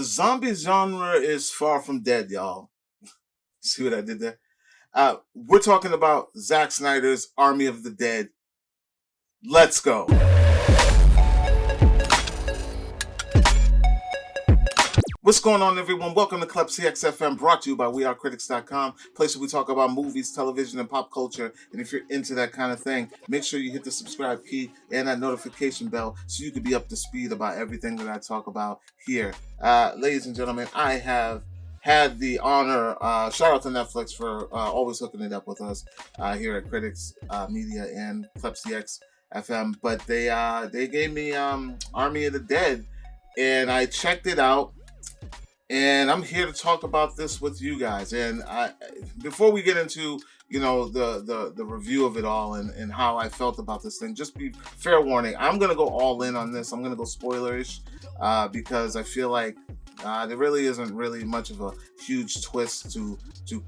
The zombie genre is far from dead, y'all. See what I did there? We're talking about Zack Snyder's Army of the Dead. Let's go. What's going on, everyone? Welcome to Klepcx FM, brought to you by WeAreCritics.com, place where we talk about movies, television, and pop culture. And if you're into that kind of thing, make sure you hit the subscribe key and that notification bell so you can be up to speed about everything that I talk about here. Ladies and gentlemen, I have had the honor, shout out to Netflix for always hooking it up with us here at Critics Media and Klepcx FM. But they gave me Army of the Dead, and I checked it out. And I'm here to talk about this with you guys. And before we get into, the review of it all and how I felt about this thing, just be fair warning, I'm going to go all in on this. I'm going to go spoilerish because I feel like there really isn't really much of a huge twist to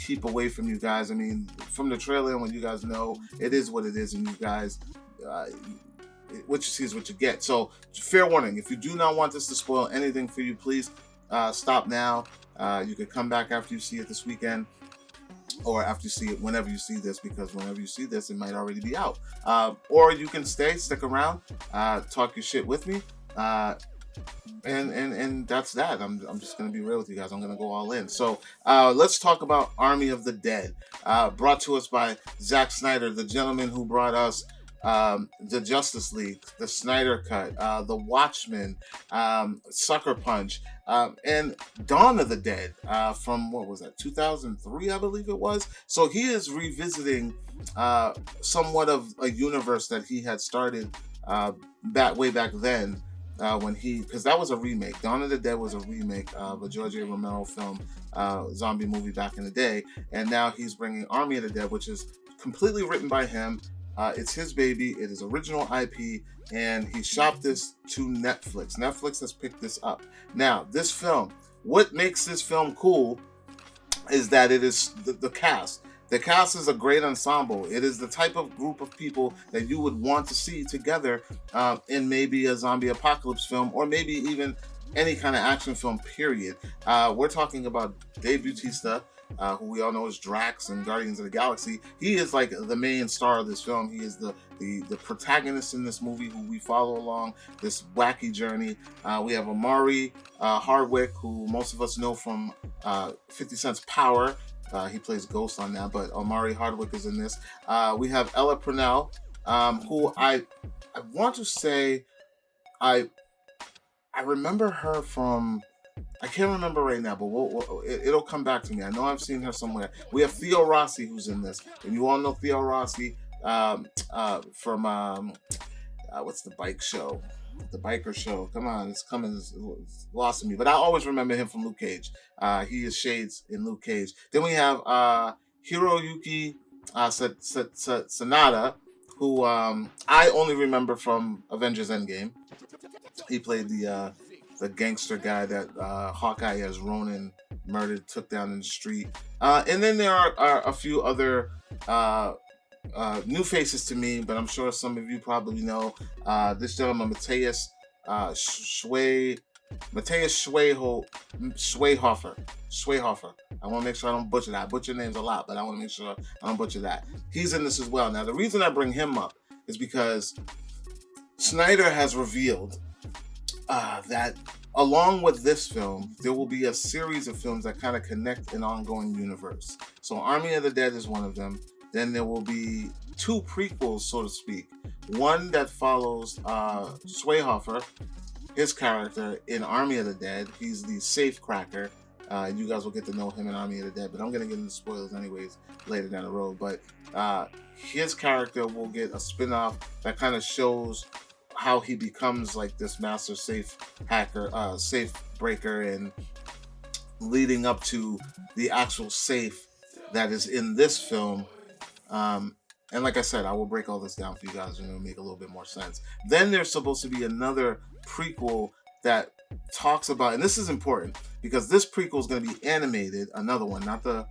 keep away from you guys. I mean, from the trailer and when you guys know, it is what it is, and you guys... what you see is what you get. So, fair warning, if you do not want this to spoil anything for you, please stop now. You can come back after you see it this weekend, or after you see it whenever you see this, because whenever you see this, it might already be out. Or you can stick around, talk your shit with me, and that's that. I'm just gonna be real with you guys. I'm gonna go all in. So let's talk about Army of the Dead, brought to us by Zack Snyder, the gentleman who brought us the Justice League, the Snyder Cut, the Watchmen, Sucker Punch, and Dawn of the Dead from, what was that, 2003, I believe it was. So he is revisiting somewhat of a universe that he had started way back then, because that was a remake. Dawn of the Dead was a remake of a George A. Romero film, zombie movie back in the day, and now he's bringing Army of the Dead, which is completely written by him. It's his baby. It is original IP, and he shopped this to Netflix. Netflix has picked this up. Now, this film, what makes this film cool is that it is the cast. The cast is a great ensemble. It is the type of group of people that you would want to see together in maybe a zombie apocalypse film, or maybe even any kind of action film, period. We're talking about Dave Bautista, who we all know as Drax in Guardians of the Galaxy. He is like the main star of this film. He is the protagonist in this movie, who we follow along this wacky journey. We have Omari Hardwick, who most of us know from 50 Cent's Power. He plays Ghost on that, but Omari Hardwick is in this. We have Ella Purnell, who I want to say I remember her from... I can't remember right now, but it'll come back to me. I know I've seen her somewhere. We have Theo Rossi, who's in this, and you all know Theo Rossi from what's the bike show? The biker show. Come on, it's coming. It's lost to me, but I always remember him from Luke Cage. He is Shades in Luke Cage. Then we have Hiroyuki Sanada, who I only remember from Avengers Endgame. He played the gangster guy that Hawkeye as Ronin murdered, took down in the street. And then there are a few other new faces to me, but I'm sure some of you probably know. This gentleman, Matthias Schweihofer. I want to make sure I don't butcher that. I butcher names a lot, but I want to make sure I don't butcher that. He's in this as well. Now, the reason I bring him up is because Snyder has revealed that along with this film, there will be a series of films that kind of connect an ongoing universe. So Army of the Dead is one of them. Then there will be two prequels, so to speak. One that follows Schweihofer, his character in Army of the Dead. He's the safe cracker. You guys will get to know him in Army of the Dead, but I'm going to get into spoilers anyways later down the road. But his character will get a spin-off that kind of shows how he becomes like this master safe hacker, safe breaker, and leading up to the actual safe that is in this film. And like I said, I will break all this down for you guys and it'll make a little bit more sense. Then there's supposed to be another prequel that talks about, and this is important because this prequel is going to be animated, another one, not the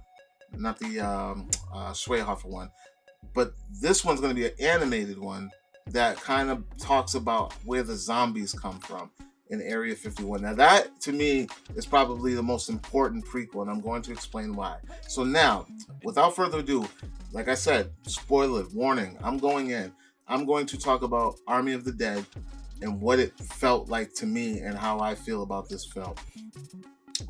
Schweihofer one, but this one's going to be an animated one that kind of talks about where the zombies come from. in Area 51. Now that to me is probably the most important prequel, and I'm going to explain why. So now, without further ado, like I said, spoiler warning, I'm going to talk about Army of the Dead and what it felt like to me and how I feel about this film.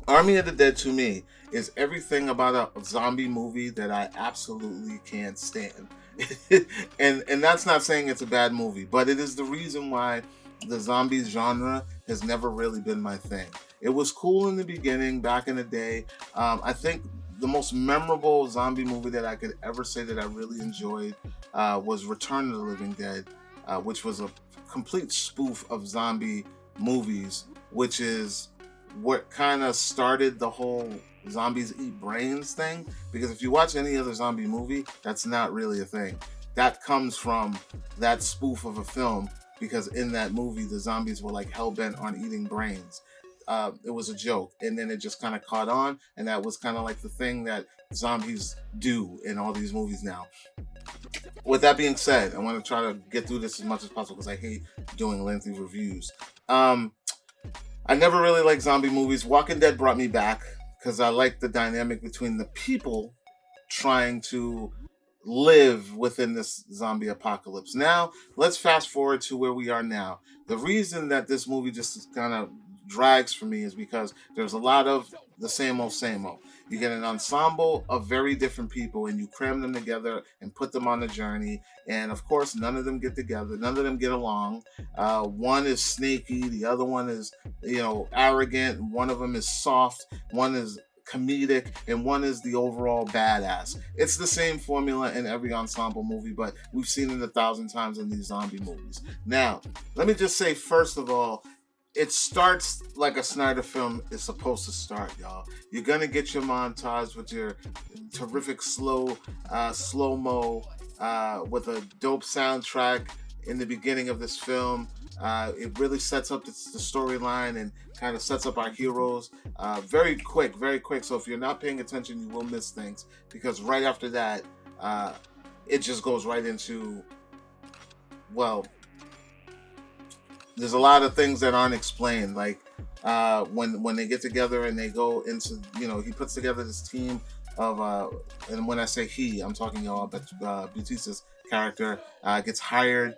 Army of the Dead to me is everything about a zombie movie that I absolutely can't stand. and that's not saying it's a bad movie, but it is the reason why the zombies genre has never really been my thing. It was cool in the beginning, back in the day. I think the most memorable zombie movie that I could ever say that I really enjoyed was Return of the Living Dead, which was a complete spoof of zombie movies, which is what kind of started the whole zombies eat brains thing. Because if you watch any other zombie movie, that's not really a thing. That comes from that spoof of a film, because in that movie the zombies were like hell-bent on eating brains. It was a joke, and then it just kind of caught on, and that was kind of like the thing that zombies do in all these movies now. With that being said, I want to try to get through this as much as possible because I hate doing lengthy reviews. I never really liked zombie movies. Walking Dead brought me back because I like the dynamic between the people trying to live within this zombie apocalypse. Now, let's fast forward to where we are now. The reason that this movie just kind of drags for me is because there's a lot of the same old, same old. You get an ensemble of very different people and you cram them together and put them on a journey. And of course, none of them get together. None of them get along. One is snaky. The other one is, arrogant. One of them is soft. One is comedic, and one is the overall badass. It's the same formula in every ensemble movie, but we've seen it 1,000 times in these zombie movies. Now, let me just say, first of all, it starts like a Snyder film is supposed to start, y'all. You're gonna get your montage with your terrific slow-mo with a dope soundtrack in the beginning of this film. It really sets up the storyline and kind of sets up our heroes very quick. So if you're not paying attention, you will miss things, because right after that, it just goes right into, well, there's a lot of things that aren't explained. Like when they get together and they go into, he puts together this team of, and when I say he, I'm talking about Bautista's character gets hired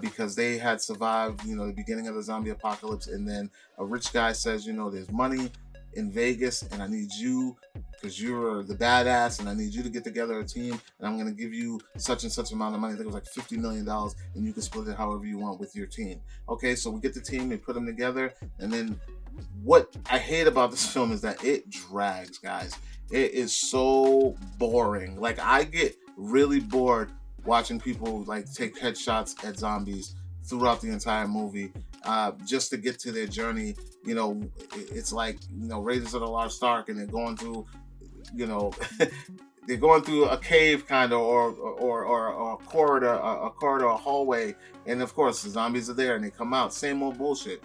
because they had survived, the beginning of the zombie apocalypse, and then a rich guy says, there's money in Vegas, and I need you, because you're the badass, and I need you to get together a team, and I'm going to give you such and such amount of money. I think it was like $50 million, and you can split it however you want with your team. Okay, so we get the team, they put them together, and then what I hate about this film is that it drags, guys. It is so boring. Like, I get really bored watching people like take headshots at zombies throughout the entire movie, just to get to their journey. It's like, Raiders of the Lost Ark, and they're going through, they're going through a cave kind of, or a corridor, a hallway, and of course the zombies are there and they come out. Same old bullshit.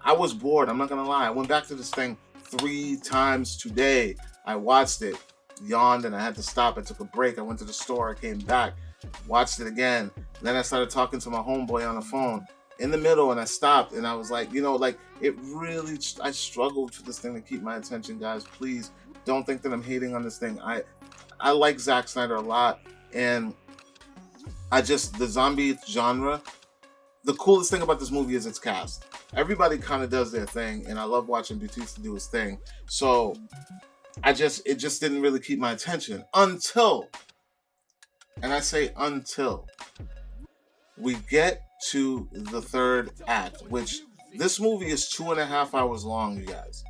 I was bored. I'm not gonna lie. I went back to this thing 3 times today. I watched it, yawned, and I had to stop. I took a break. I went to the store. I came back, watched it again. Then I started talking to my homeboy on the phone in the middle, and I stopped, and I was like, it really, I struggled for this thing to keep my attention, guys. Please don't think that I'm hating on this thing. I like Zack Snyder a lot, and the zombie genre, the coolest thing about this movie is its cast. Everybody kind of does their thing, and I love watching Bautista do his thing. So it just didn't really keep my attention until, and I say until, we get to the third act, which this movie is 2.5 hours long, you guys.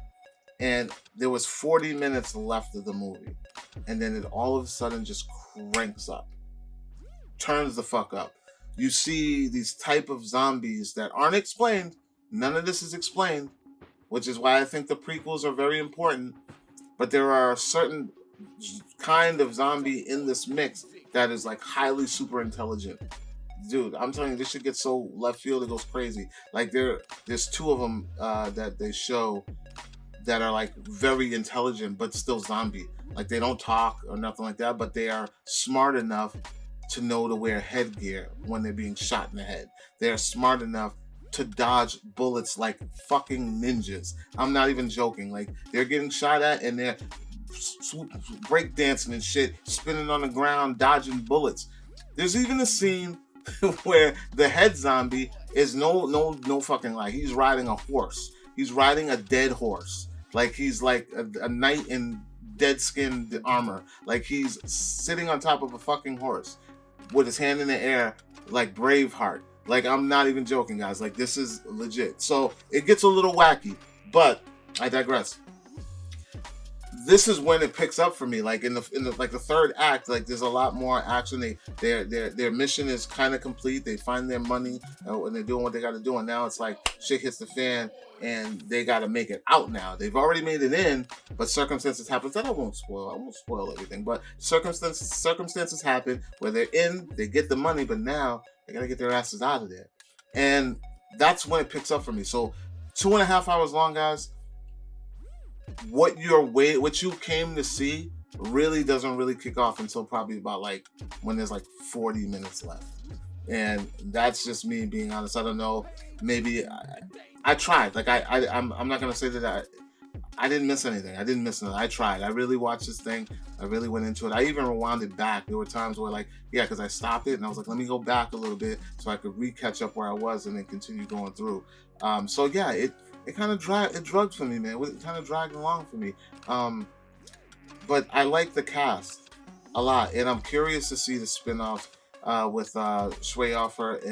And there was 40 minutes left of the movie. And then it all of a sudden just cranks up. Turns the fuck up. You see these type of zombies that aren't explained. None of this is explained, which is why I think the prequels are very important. But there are a certain kind of zombie in this mix that is like highly super intelligent. Dude, I'm telling you, this shit gets so left field, it goes crazy. Like there's 2 of them that they show that are like very intelligent but still zombie. Like they don't talk or nothing like that, but they are smart enough to know to wear headgear when they're being shot in the head. They're smart enough to dodge bullets like fucking ninjas. I'm not even joking. Like, they're getting shot at and they're breakdancing and shit, spinning on the ground, dodging bullets. There's even a scene where the head zombie is no fucking lie. He's riding a horse. He's riding a dead horse. Like, he's like a knight in dead skin armor. Like, he's sitting on top of a fucking horse with his hand in the air like Braveheart. Like, I'm not even joking, guys. Like, this is legit. So it gets a little wacky, but I digress. This is when it picks up for me. Like, in the like the third act, like, there's a lot more action. Their mission is kind of complete. They find their money and they're doing what they got to do. And now it's like shit hits the fan and they got to make it out now. They've already made it in, but circumstances happen. That I won't spoil everything. But circumstances happen where they're in, they get the money, but now they got to get their asses out of there. And that's when it picks up for me. So 2.5 hours long, guys. What you came to see really doesn't really kick off until probably about like when there's like 40 minutes left. And that's just me being honest. I don't know. Maybe I tried. Like, I'm not gonna say that I didn't miss anything. I tried. I really watched this thing. I really went into it. I even rewound it back. There were times where, like, because I stopped it and I was like, let me go back a little bit so I could catch up where I was and then continue going through. So yeah, it kind of drugged for me, man. It kind of dragged along for me. But I like the cast a lot, and I'm curious to see the spin-off with Schweihofer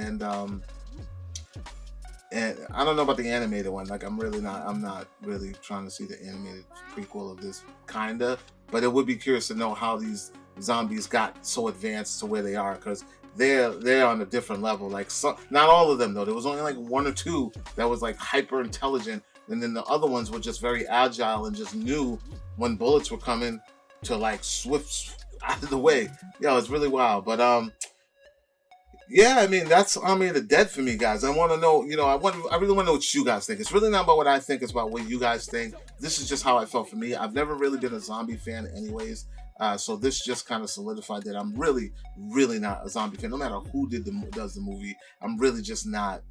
and I don't know about the animated one. Like, I'm not really trying to see the animated prequel of this, kinda. But it would be curious to know how these zombies got so advanced to where they are, because they're on a different level. Like, not all of them though. There was only like 1 or 2 that was like hyper intelligent, and then the other ones were just very agile and just knew when bullets were coming to like swift out of the way. Yo, it's really wild. But yeah, I mean, that's Army of the Dead for me, guys. I want to know, I really want to know what you guys think. It's really not about what I think, it's about what you guys think. This is just how I felt for me. I've never really been a zombie fan anyways. So this just kind of solidified that I'm really, really not a zombie fan. No matter who does the movie, I'm really just not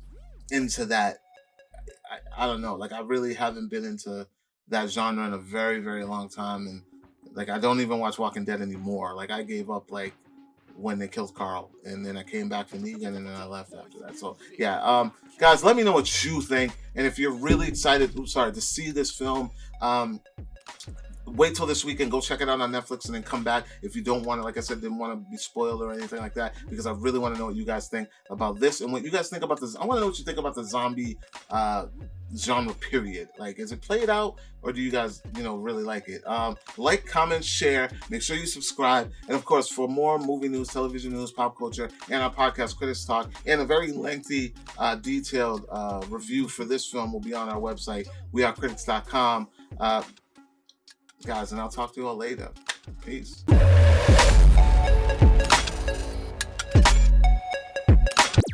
into that. I don't know. Like, I really haven't been into that genre in a very, very long time. And like, I don't even watch Walking Dead anymore. Like, I gave up like when they killed Carl, and then I came back for Negan, and then I left after that. So yeah, guys, let me know what you think, and if you're really excited, to see this film, wait till this weekend, go check it out on Netflix, and then come back. If you don't want to, like I said, didn't want to be spoiled or anything like that, because I really want to know what you guys think about this, and what you guys think about this. I want to know what you think about the zombie genre, period. Like, is it played out, or do you guys, really like it? Like, comment, share, make sure you subscribe, and of course, for more movie news, television news, pop culture, and our podcast, Critics Talk, and a very lengthy, detailed review for this film will be on our website, wearecritics.com. Guys, and I'll talk to you all later. Peace.